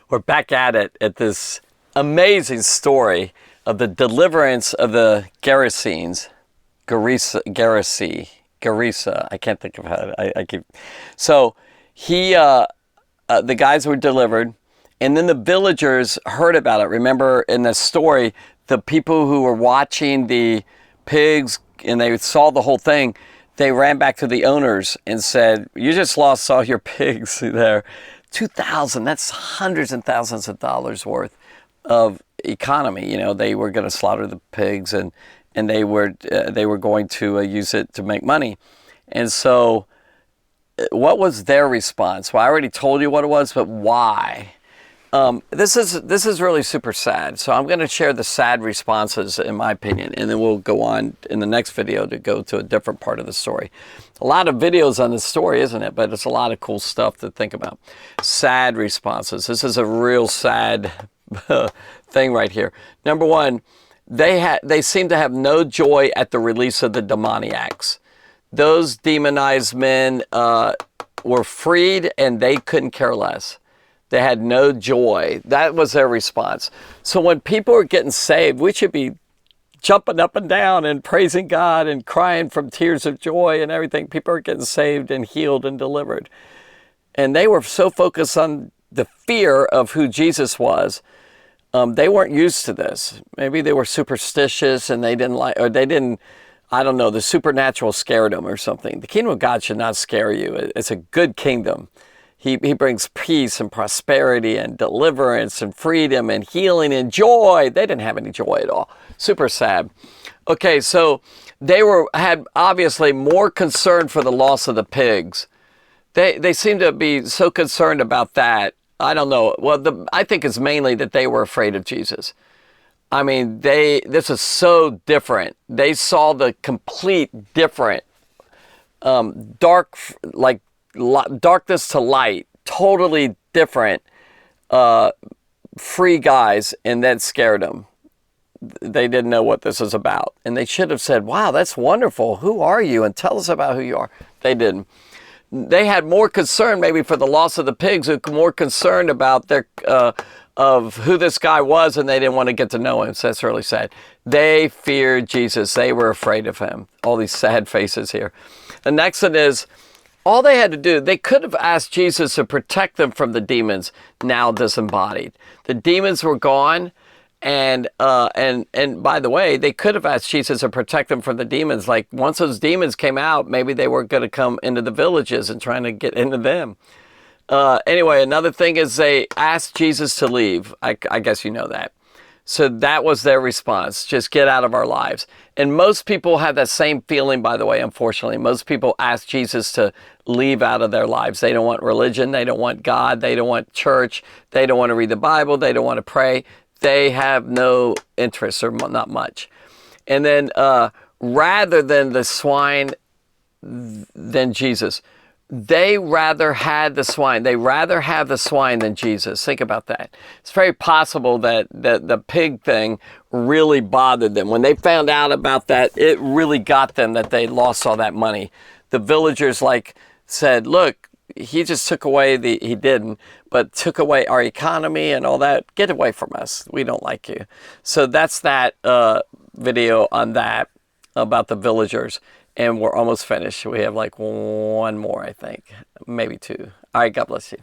We're back at it at this amazing story of the deliverance of the Gerasenes. Gerasa. I can't think of how I keep. So the guys were delivered, and then the villagers heard about it. Remember in the story, the people who were watching the pigs and they saw the whole thing, they ran back to the owners and said, "You just lost all your pigs there. 2,000, that's hundreds and thousands of dollars worth of economy." You know, they were going to slaughter the pigs and they were going to use it to make money. And so what was their response? Well, I already told you what it was, but why? This is really super sad. So I'm going to share the sad responses, in my opinion, and then we'll go on in the next video to go to a different part of the story. A lot of videos on this story, isn't it? But it's a lot of cool stuff to think about. Sad responses. This is a real sad thing right here. Number one, they seem to have no joy at the release of the demoniacs. Those demonized men were freed, and they couldn't care less. They had no joy. That was their response. So when people are getting saved, we should be jumping up and down and praising God and crying from tears of joy and everything. People are getting saved and healed and delivered. And they were so focused on the fear of who Jesus was, they weren't used to this. Maybe they were superstitious and they didn't, I don't know, the supernatural scared them or something. The kingdom of God should not scare you. It's a good kingdom. He brings peace and prosperity and deliverance and freedom and healing and joy. They didn't have any joy at all. Super sad. Okay, so they had obviously more concern for the loss of the pigs. They seem to be so concerned about that. I don't know. Well, I think it's mainly that they were afraid of Jesus. I mean, this is so different. They saw the complete different, darkness to light, totally different, free guys, and that scared them. They didn't know what this was about. And they should have said, "Wow, that's wonderful. Who are you? And tell us about who you are." They didn't. They had more concern maybe for the loss of the pigs, who were more concerned about of who this guy was, and they didn't want to get to know him. So that's really sad. They feared Jesus. They were afraid of him. All these sad faces here. The next one is, all they had to do, they could have asked Jesus to protect them from the demons, now disembodied. The demons were gone, and by the way, they could have asked Jesus to protect them from the demons. Like, once those demons came out, maybe they were going to come into the villages and trying to get into them. Anyway, another thing is they asked Jesus to leave. I guess you know that. So that was their response. Just get out of our lives. And most people have that same feeling, by the way, unfortunately. Most people ask Jesus to leave out of their lives. They don't want religion. They don't want God. They don't want church. They don't want to read the Bible. They don't want to pray. They have no interest, or not much. And then rather than the swine, than Jesus, they rather had the swine. They rather have the swine than Jesus. Think about that. It's very possible that the pig thing really bothered them. When they found out about that, it really got them that they lost all that money. The villagers said, "Look, he just took away he didn't, but took away our economy and all that. Get away from us. We don't like you." So that's that video on that, about the villagers. And we're almost finished. We have one more, I think. Maybe two. All right, God bless you.